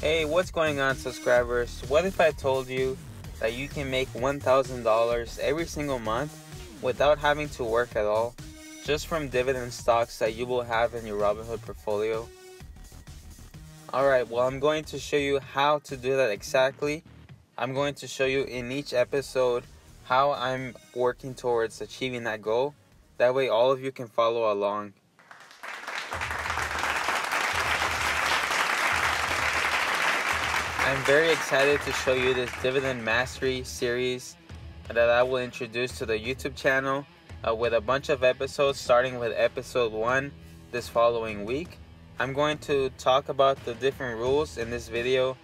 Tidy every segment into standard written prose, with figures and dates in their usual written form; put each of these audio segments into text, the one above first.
Hey, what's going on, subscribers? What if I told you that you can make $1,000 every single month without having to work at all, just from dividend stocks that you will have in your Robinhood portfolio? Alright, well, I'm going to show you how to do that exactly. I'm going to show you in each episode how I'm working towards achieving that goal. That way all of you can follow along. I'm very excited to show you this Dividend Mastery series that I will introduce to the YouTube channel with a bunch of episodes, starting with episode 1 this following week. I'm going to talk about the different rules in this video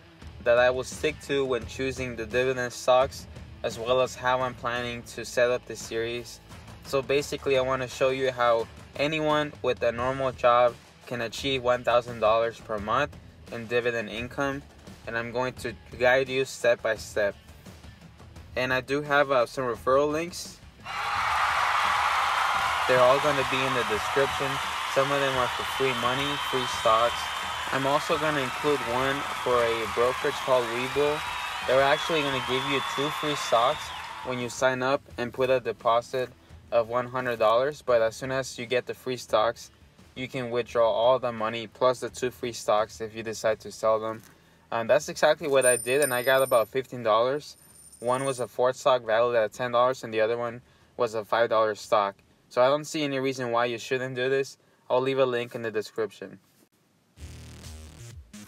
that I will stick to when choosing the dividend stocks, as well as how I'm planning to set up this series. So basically, I want to show you how anyone with a normal job can achieve $1,000 per month in dividend income, and I'm going to guide you step by step. And I do have some referral links. They're all going to be in the description. Some of them are for free money, free stocks. I'm also going to include one for a brokerage called Webull. They're actually going to give you 2 free stocks when you sign up and put a deposit of $100. But as soon as you get the free stocks, you can withdraw all the money plus the 2 free stocks if you decide to sell them. That's exactly what I did, and I got about $15. One was a Ford stock valued at $10, and the other one was a $5 stock. So I don't see any reason why you shouldn't do this. I'll leave a link in the description.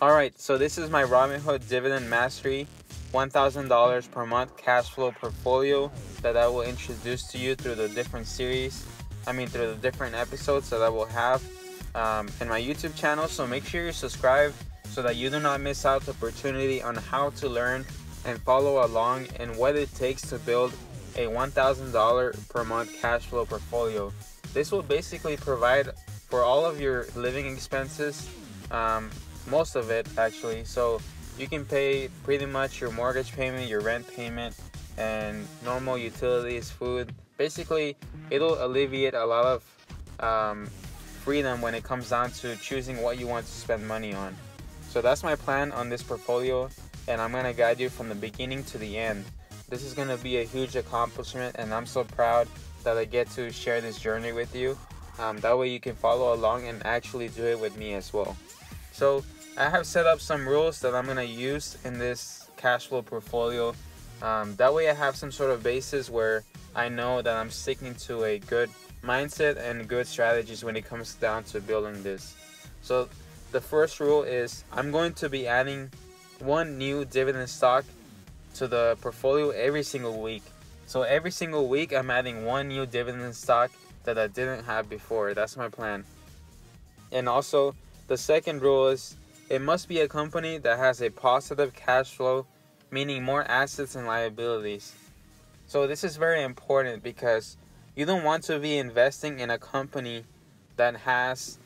Alright, so this is my Robinhood Dividend Mastery $1,000 per month cash flow portfolio that I will introduce to you through the different series. Through the different episodes that I will have in my YouTube channel. So make sure you subscribe so that you do not miss out the opportunity on how to learn and follow along and what it takes to build a $1,000 per month cash flow portfolio. This will basically provide for all of your living expenses, most of it actually. So you can pay pretty much your mortgage payment, your rent payment, and normal utilities, food. Basically, it'll alleviate a lot of freedom when it comes down to choosing what you want to spend money on. So that's my plan on this portfolio, and I'm going to guide you from the beginning to the end. This is going to be a huge accomplishment, and I'm so proud that I get to share this journey with you. That way you can follow along and actually do it with me as well. So I have set up some rules that I'm going to use in this cash flow portfolio. That way I have some sort of basis where I know that I'm sticking to a good mindset and good strategies when it comes down to building this. So the first rule is I'm going to be adding one new dividend stock to the portfolio every single week. So every single week I'm adding one new dividend stock that I didn't have before. That's my plan. And also the second rule is it must be a company that has a positive cash flow, meaning more assets and liabilities. So this is very important because you don't want to be investing in a company that has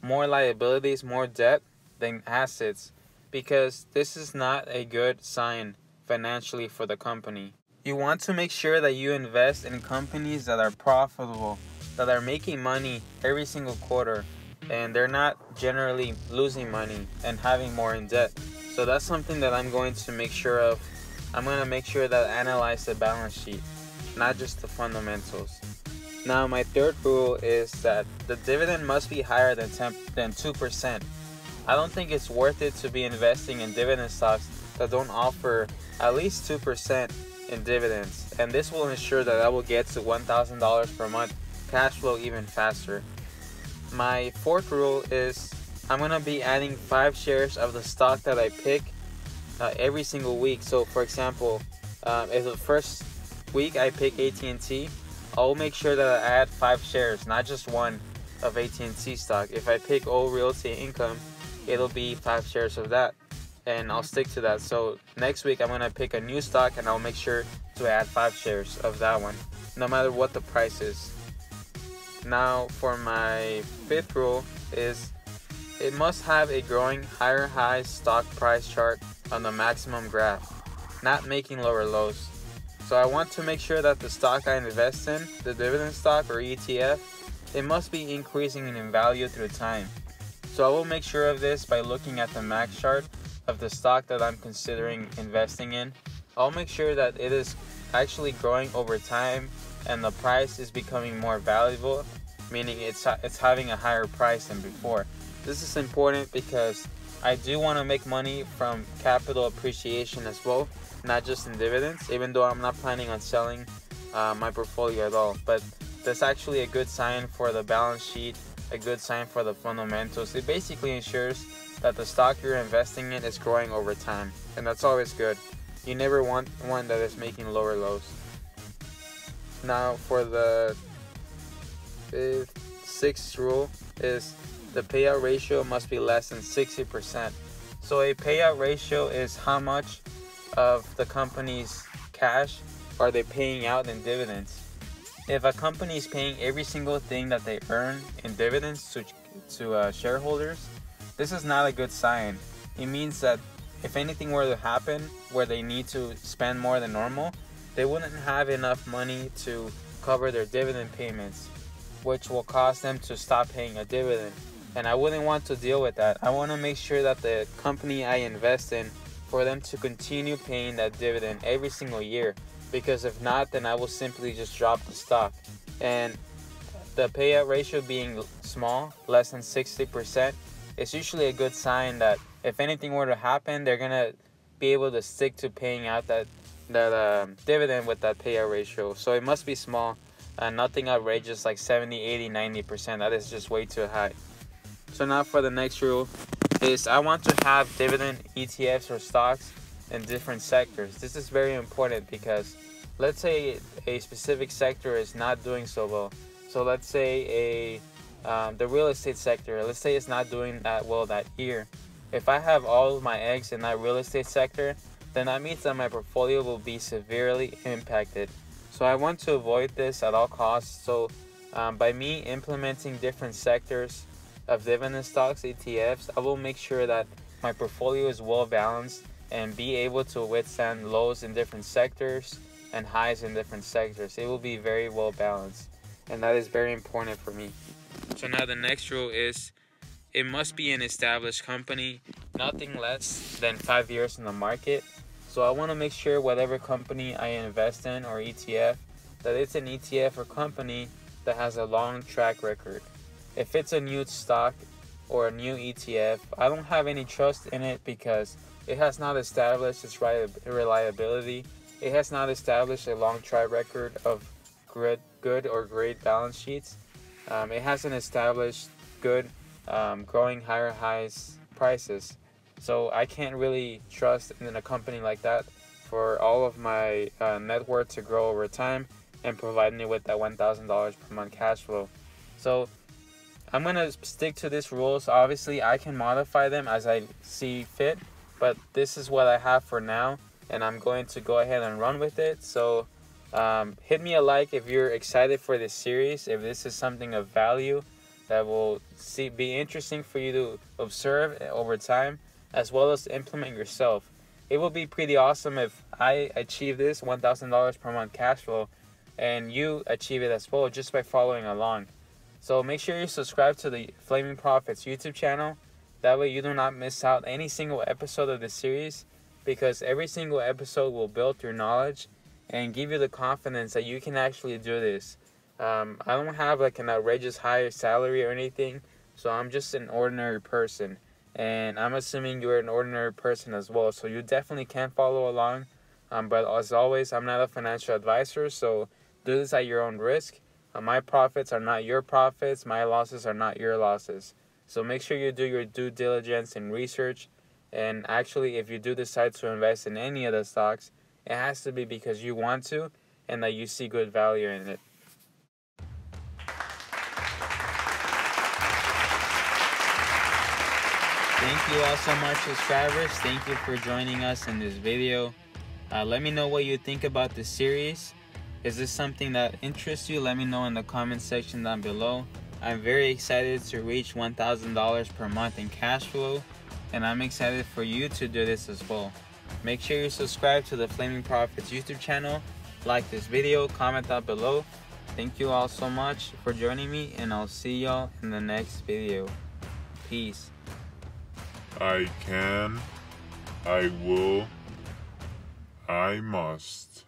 more liabilities, more debt than assets, because this is not a good sign financially for the company. You want to make sure that you invest in companies that are profitable, that are making money every single quarter, and they're not generally losing money and having more in debt. So that's something that I'm going to make sure of. I'm going to make sure that I analyze the balance sheet, not just the fundamentals. Now my third rule is that the dividend must be higher than 2%. I don't think it's worth it to be investing in dividend stocks that don't offer at least 2% in dividends. And this will ensure that I will get to $1,000 per month cash flow even faster. My fourth rule is I'm going to be adding 5 shares of the stock that I pick every single week. So for example, if the first week I pick AT&T, I'll make sure that I add 5 shares, not just one of AT&T stock. If I pick Old Realty Income, it'll be 5 shares of that, and I'll stick to that. So next week I'm going to pick a new stock and I'll make sure to add 5 shares of that one, no matter what the price is. Now for my fifth rule is it must have a growing higher high stock price chart on the maximum graph, not making lower lows. So I want to make sure that the stock I invest in, the dividend stock or ETF, it must be increasing in value through time. So I will make sure of this by looking at the max chart of the stock that I'm considering investing in, I'll make sure that it is actually growing over time and the price is becoming more valuable, meaning it's having a higher price than before. This is important because I do want to make money from capital appreciation as well, not just in dividends, even though I'm not planning on selling my portfolio at all. But that's actually a good sign for the balance sheet, a good sign for the fundamentals. It basically ensures that the stock you're investing in is growing over time, and that's always good. You never want one that is making lower lows. Now for the sixth rule is the payout ratio must be less than 60%. So a payout ratio is how much of the company's cash are they paying out in dividends. If a company is paying every single thing that they earn in dividends to shareholders, this is not a good sign. It means that if anything were to happen where they need to spend more than normal, they wouldn't have enough money to cover their dividend payments, which will cause them to stop paying a dividend. And I wouldn't want to deal with that. I want to make sure that the company I invest in, for them to continue paying that dividend every single year, because if not, then I will simply just drop the stock. And the payout ratio being small, less than 60%, it's usually a good sign that if anything were to happen, they're gonna be able to stick to paying out that dividend with that payout ratio. So it must be small, nothing outrageous like 70, 80, 90%. That is just way too high. So now for the next rule is I want to have dividend ETFs or stocks in different sectors. This is very important because let's say a specific sector is not doing so well. So let's say the real estate sector, let's say it's not doing that well that year. If I have all of my eggs in that real estate sector, then that means that my portfolio will be severely impacted. So I want to avoid this at all costs. So by me implementing different sectors of dividend stocks, ETFs, I will make sure that my portfolio is well balanced and be able to withstand lows in different sectors and highs in different sectors. It will be very well balanced, and that is very important for me. So now the next rule is it must be an established company, nothing less than 5 years in the market. So I want to make sure whatever company I invest in or ETF, that it's an ETF or company that has a long track record. If it's a new stock or a new ETF, I don't have any trust in it because it has not established its reliability. It has not established a long track record of good or great balance sheets. It hasn't established good growing higher highs prices. So I can't really trust in a company like that for all of my net worth to grow over time and provide me with that $1,000 per month cash flow. So I'm going to stick to these rules. Obviously, I can modify them as I see fit, but this is what I have for now, and I'm going to go ahead and run with it. So hit me a like if you're excited for this series, if this is something of value that will be interesting for you to observe over time, as well as implement yourself. It will be pretty awesome if I achieve this $1,000 per month cash flow and you achieve it as well just by following along. So make sure you subscribe to the Flaming Profits YouTube channel. That way you do not miss out any single episode of the series, because every single episode will build your knowledge and give you the confidence that you can actually do this. I don't have like an outrageous high salary or anything, so I'm just an ordinary person. And I'm assuming you're an ordinary person as well, so you definitely can follow along. But as always, I'm not a financial advisor, so do this at your own risk. My profits are not your profits. My losses are not your losses. So make sure you do your due diligence and research. And actually, if you do decide to invest in any of the stocks, it has to be because you want to and that you see good value in it. Thank you all so much, subscribers. Thank you for joining us in this video. Let me know what you think about this series. Is this something that interests you? Let me know in the comment section down below. I'm very excited to reach $1,000 per month in cash flow, and I'm excited for you to do this as well. Make sure you subscribe to the Flaming Profits YouTube channel, like this video, comment down below. Thank you all so much for joining me, and I'll see y'all in the next video. Peace. I can I must.